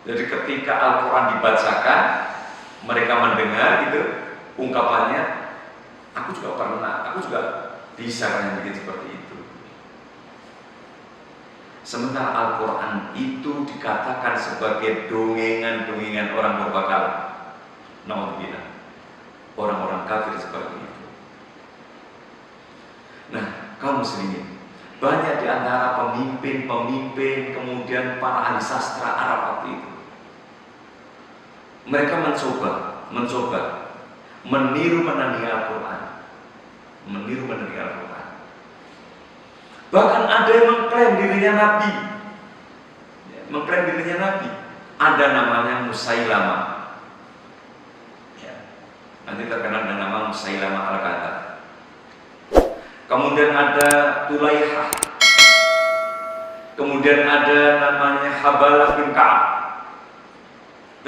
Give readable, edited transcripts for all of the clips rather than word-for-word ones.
Jadi ketika Al-Quran dibacakan, mereka mendengar gitu ungkapannya, aku juga pernah, aku juga bisa yang bikin seperti itu. Sementara Al-Quran itu dikatakan sebagai dongengan-dongengan orang berbakal. Naudzubillah, orang-orang kafir seperti itu. Nah, kaum muslimin, banyak di antara pemimpin-pemimpin kemudian para ahli sastra Arab waktu itu, mereka mencoba meniru menandingi Al-Quran, Bahkan ada yang mengklaim dirinya nabi, Ada namanya Musailamah. Nanti terkenal dengan nama Musailamah Al-Kadzab. Kemudian ada Tulaihah. Kemudian ada namanya Habalah bin Ka'ab.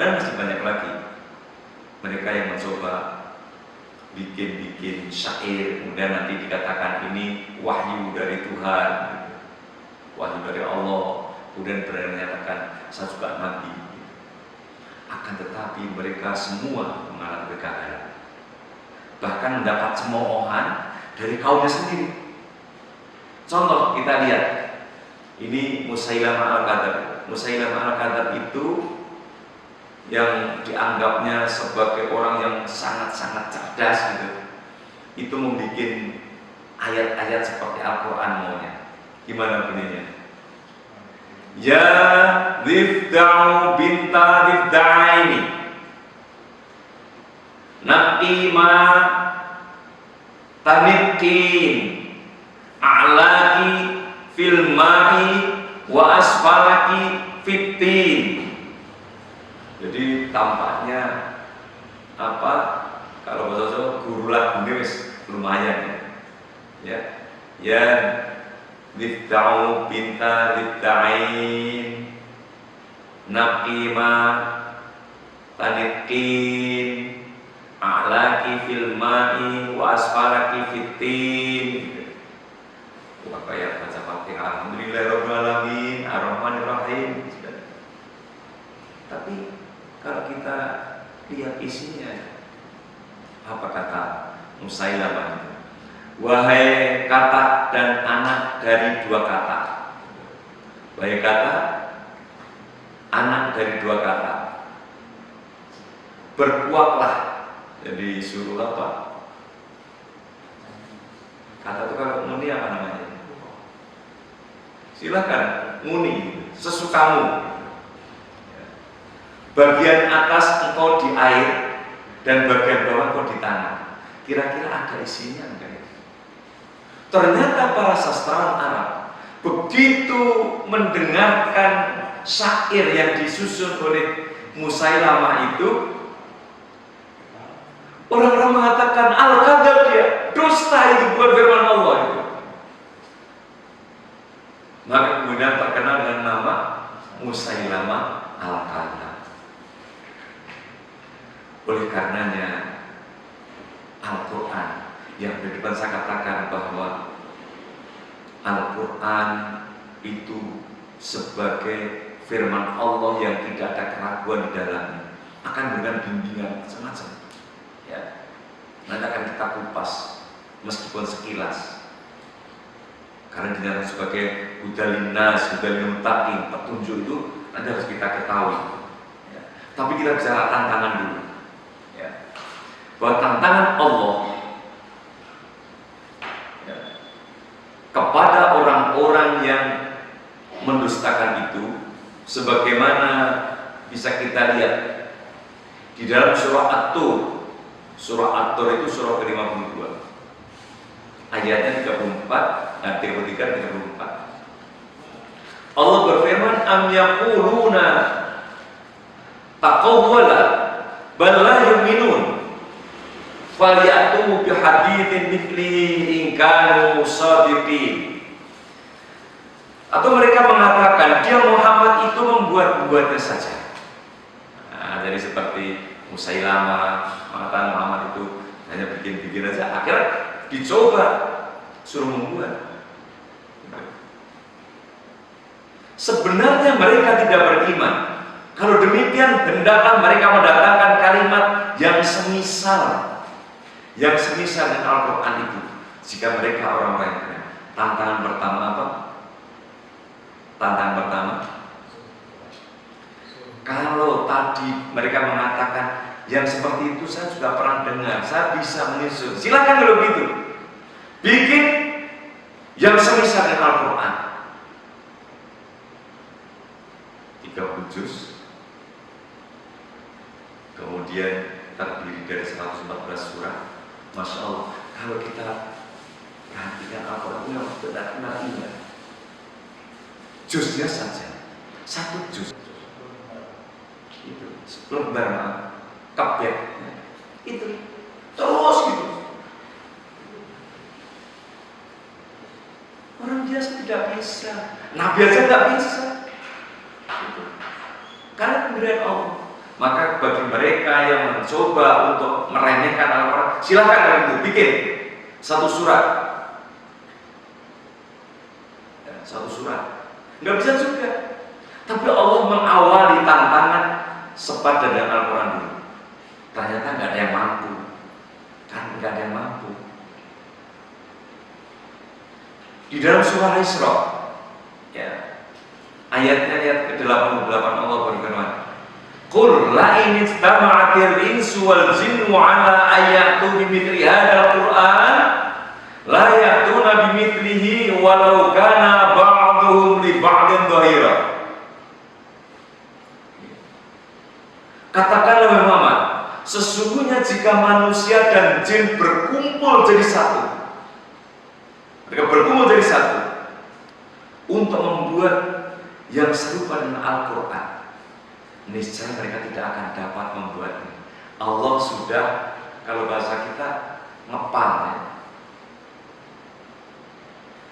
Dan masih banyak lagi. Mereka yang mencoba bikin syair, kemudian nanti dikatakan ini wahyu dari Tuhan, wahyu dari Allah, kemudian berani menyatakan saya juga nabi. Akan tetapi mereka semua mengalami kegagalan, bahkan mendapat cemoohan dari kaumnya sendiri. Contoh kita lihat, ini Musailamah Al-Kadzab itu yang dianggapnya sebagai orang yang sangat-sangat cerdas gitu, itu membuat ayat-ayat seperti Al-Quran maunya. Gimana bunyinya? Ya Difda'u binta Difda'aini Naqima Taniqin A'laki fil ma'i wa asfalaki fitin. Jadi tampaknya apa? Kalau bahasa Jawa guru lagu ini lumayan ya. Ya Difda'u binta Difda'ain Naqima Taniqin A'laki fil ma'i wa asfalaki fitin. Apa ya baca Fatihah, alhamdulillahirabbil alamin, arrahmanir rahim. Tapi kalau kita lihat isinya, apa kata Musailamah? Wahai kata dan anak dari dua kata. Wahai kata, anak dari dua kata. Berkuatlah. Jadi suruh apa? Kata itu kalau muni apa namanya? Silakan muni, sesukamu. Bagian atas engkau di air dan bagian bawah engkau di tanah. Kira-kira ada isinya enggak? Ternyata para sastrawan Arab begitu mendengarkan syair yang disusun oleh Musailamah itu, orang-orang mengatakan Al-Kadzab dia, dusta itu, bukan firman Allah itu. Maka kemudian terkenal dengan nama Musailamah Al-Kadzab. Oleh karenanya Al-Quran yang di depan saya katakan bahwa Al-Quran itu sebagai firman Allah yang tidak ada keraguan di dalamnya, akan memberikan bimbingan macam-macam. Ya, nanti akan kita kupas meskipun sekilas, karena dinamakan sebagai hudalinas, hudalilmuttaqin, petunjuk itu nanti harus kita ketahui. Ya. Tapi kita bicara tantangan dulu. Bahwa tantangan Allah kepada orang-orang yang mendustakan itu, sebagaimana bisa kita lihat di dalam surah At-Tur. Surah At-Tur itu surah ke-52, ayatnya 34 dan 33 34. Allah berfirman, am yaquluna taqawwala bal la yu'minun falyatu bihaditsin mithlihi in kanu shadiqin. Atau mereka mengatakan dia Muhammad itu membuat-buatnya saja. Nah, jadi seperti Musailamah mengatakan Muhammad itu hanya bikin-bikin saja. Akhirnya dicoba suruh membuat. Sebenarnya mereka tidak beriman Kalau demikian, hendaklah mereka mendatangkan kalimat yang semisal dengan Al-Quran itu. Jika mereka orang-orang yang benar. Tantangan pertama apa? Tantangan pertama, kalau tadi mereka mengatakan yang seperti itu saya juga pernah dengar, saya bisa menyusun. Silakan kalau gitu, bikin yang semisal dengan Al-Quran. 30 juz, kemudian terdiri dari 114 surat. Masya Allah, kalau kita perhatikan Al-Quran yang benar-benar ingat, juznya saja 1 juz itu 10 lembar kabeh itu terus gitu. Orang biasa tidak bisa, Nabi aja tidak bisa gitu. Karena pemberian Allah. Maka bagi mereka yang mencoba untuk meremehkan Al-Quran, silakan kalian itu bikin 1 surat, 1 surat. Nggak bisa juga. Tapi Allah mengawali tantangan sepadan dengan Al-Quran dulu. Ternyata nggak ada yang mampu. Kan nggak ada yang mampu. Di dalam surah Isra, ya, ayatnya ayat ke-88 Allah berfirman, "Qul la in istama'atil insu wal jinnu 'ala ayatu bimithli hadzal Qur'an la ya'tuna bimithlihi walau kana ba'duhum li ba'din dhahira." Katakanlah Muhammad, sesungguhnya jika manusia dan jin berkumpul jadi satu, mereka berkumpul jadi satu untuk membuat yang serupa dengan Al-Quran, niscaya mereka tidak akan dapat membuatnya. Allah sudah, kalau bahasa kita, ngepal ya.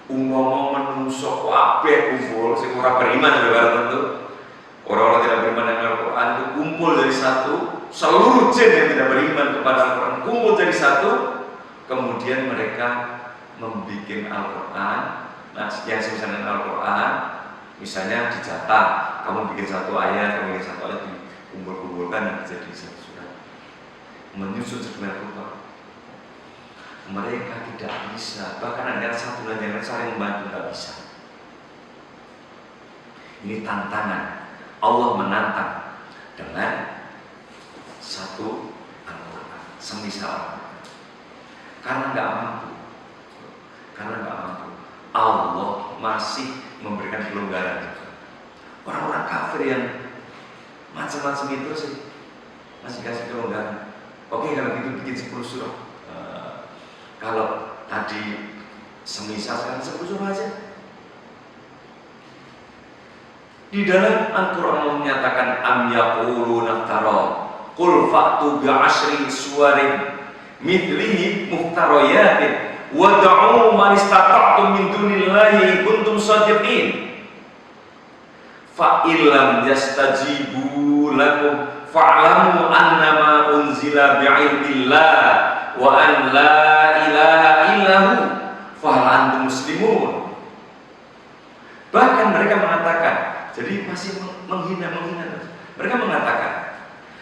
Umum menungso kabeh kumpul, sing ora beriman ya barang tentu. Orang-orang tidak beriman dengan Al-Quran itu kumpul jadi satu, seluruh jin yang tidak beriman kepada Al-Quran kumpul jadi satu, kemudian mereka membuat Al-Quran, nah yang semisal dengan Al-Quran, misalnya dijatah, kamu bikin 1 ayat, kamu bikin 1 ayat, dikumpul-kumpulkan dan jadi 1 surat, menyusun sedemikian rupa. Mereka tidak bisa, bahkan antara satu dan yang lain saling membantu, tidak bisa. Ini tantangan. Allah menantang dengan 1 Al-Quran semisal, karena nggak mampu. Allah masih memberikan kelonggaran. Orang-orang kafir yang macam-macam itu sih masih kasih kelonggaran. Oke, kalau gitu bikin 10 surah. Kalau tadi semisal, sekarang 10 surah aja. Di dalam Al-Quran menyatakan am yaquluna iftara qul fa'tu bi'ashri suwarin mithlihi muftariyatin wad'u man istata'tum min dunillahi kuntum shadiqin fa illam yastajibu lakum fa'lamu annama unzila bi'ilmillah wa an la ilaha illahu fa hal antum muslimun. Bahkan mereka mengatakan, jadi masih menghina. Mereka mengatakan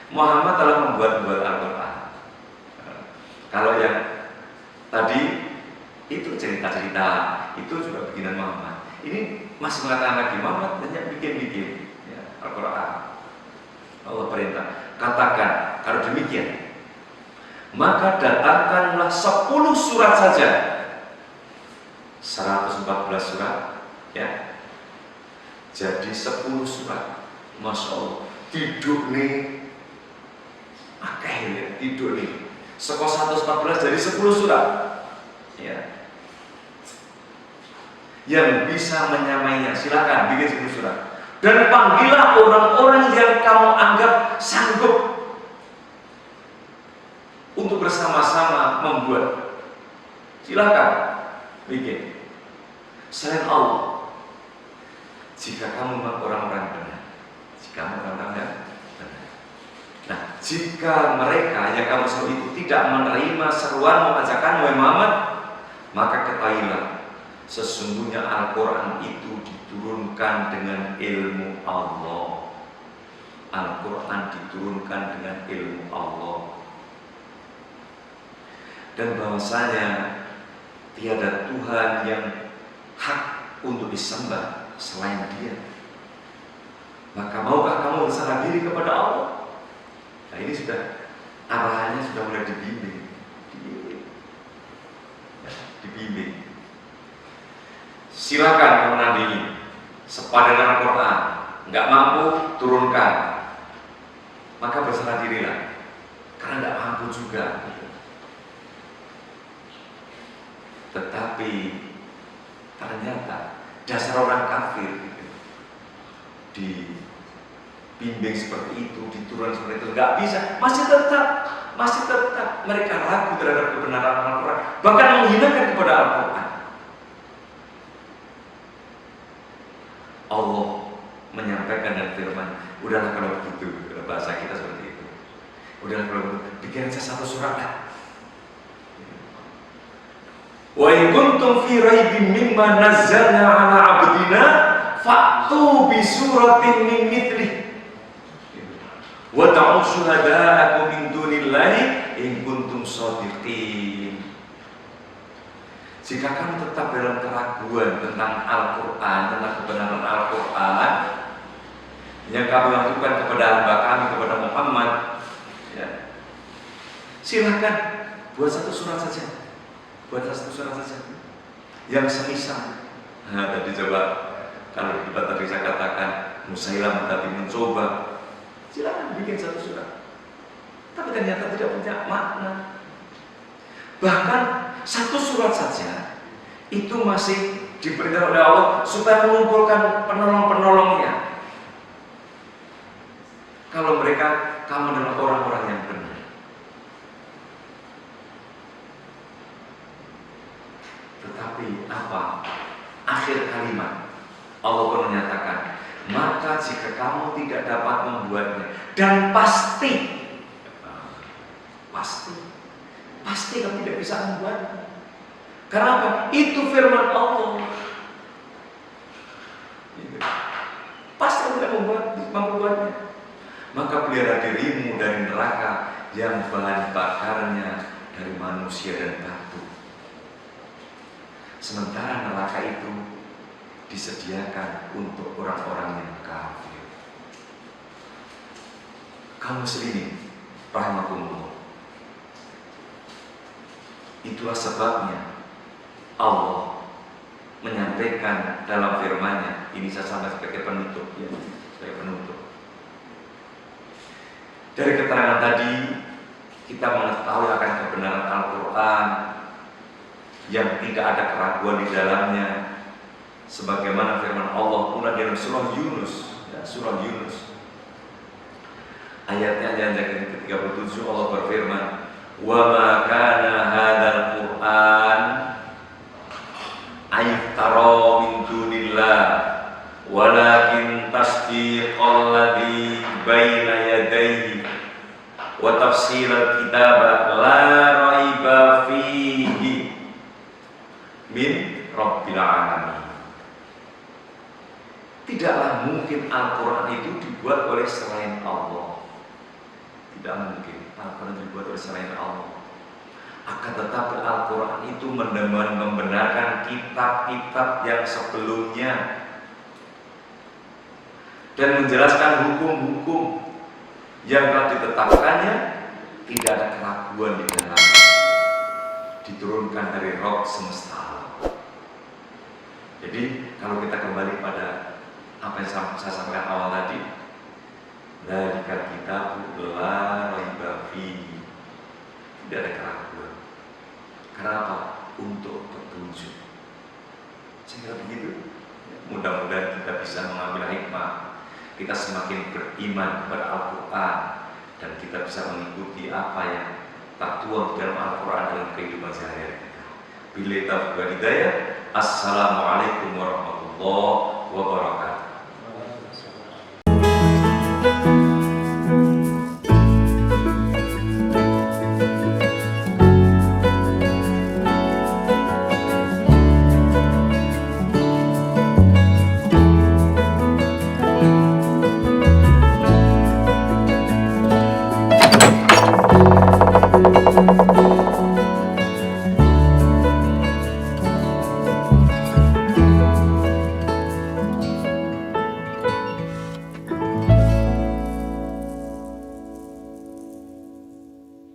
Muhammad telah membuat Al-Quran. Kalau yang tadi itu cerita-cerita itu juga bikinan Muhammad. Ini masih mengatakan lagi Muhammad banyak bikin ya, Al-Quran. Allah perintah, katakan kalau demikian, maka datangkanlah 10 surat saja, 114 surat, ya. Jadi 10 surat, Masya Allah, tidur nih, akhirnya tidur nih, sekos 114 jadi 10 surat, ya. Yang bisa menyamainya, silakan bikin 10 surat. Dan panggillah orang-orang yang kamu anggap sanggup untuk bersama-sama membuat. Silakan bikin. Selain Allah, jika kamu orang-orang benar, nah, jika mereka yang kamu seru itu tidak menerima seruan ajakan Muhammad, maka ketahuilah sesungguhnya Al-Quran itu diturunkan dengan ilmu Allah. Al-Quran diturunkan dengan ilmu Allah, dan bahwasanya tiada Tuhan yang hak untuk disembah selain Dia. Maka maukah kamu berserah diri kepada Allah? Nah, ini sudah arahannya sudah mulai dibimbing. Silakan kamu nandingi sepadan Al-Quran, nggak mampu turunkan, maka berserah dirilah, karena nggak mampu juga. Tetapi ternyata dasar orang kafir dibimbing seperti itu, diturunkan seperti itu, nggak bisa, masih tetap mereka ragu terhadap kebenaran Al-Quran, bahkan menghinakan kepada Al-Quran. Allah menyampaikan dan firman, udahlah kalau begitu, bahasa kita seperti itu, udahlah kalau begitu, bikin saya satu surat lah. Wa in kuntum fi raibin mimma nazzalna ala abdina fa'tu bi suratin min mithlih wa ta'u syuhada'akum min dunillahi in kuntum shadiqin. Jika kamu tetap dalam keraguan tentang Al-Quran, tentang kebenaran Al-Quran yang kamu lakukan kepada hamba kami, kepada Muhammad, ya, silahkan buat satu surat saja, yang semisal. Nah, tadi coba, kalau di tadi saya katakan Musailamah tadi mencoba, silahkan bikin satu surat, tapi ternyata tidak punya makna. Bahkan satu surat saja itu masih diperintah oleh Allah supaya mengumpulkan penolong-penolongnya. Kalau mereka, kamu adalah orang-orang yang benar. Tetapi apa? Akhir kalimat Allah pun menyatakan, maka jika kamu tidak dapat membuatnya, dan pasti kamu tidak bisa membuatnya. Karena apa? Itu firman Allah. Pasti kamu tidak membuatnya. Maka pelihara dirimu dari neraka yang bahan bakarnya dari manusia dan batu. Sementara neraka itu disediakan untuk orang-orang yang kafir. Kaum muslimin rahimakumullah, itulah sebabnya Allah menyampaikan dalam firman-Nya, ini saya sampai sebagai penutup, ya, sebagai penutup. Dari keterangan tadi kita mengetahui akan kebenaran Al-Quran yang tidak ada keraguan di dalamnya, sebagaimana firman Allah pula dalam surah Yunus, ya, surah Yunus. Ayatnya yang ke-37 Allah berfirman, wa ma kana hadzal Qur'an ayftara min dunillah walakin tasdiqal ladzi baina yadayhi wa tafsilal kitab la raiba fihi min rabbil alamin. Tidaklah mungkin Al-Quran itu dibuat oleh selain Allah. Tidak mungkin Al-Quran dibuat oleh selain Allah. Akan tetapi Al-Quran itu membenarkan kitab-kitab yang sebelumnya dan menjelaskan hukum-hukum yang telah ditetapkannya, tidak ada keraguan di dalamnya, diturunkan dari Rabb semesta alam. Jadi kalau kita kembali pada apa yang saya sampaikan awal tadi, dzalikal kitabu la raiba fihi, tidak ada keraguan. Karena apa? Untuk petunjuk. Saya kira begitu. Mudah-mudahan kita bisa mengambil hikmah, kita semakin beriman kepada Al-Quran, dan kita bisa mengikuti apa yang tertuang di dalam Al-Quran dalam kehidupan sehari-hari kita. Billahi taufiq wal hidayah. Assalamualaikum warahmatullahi wabarakatuh.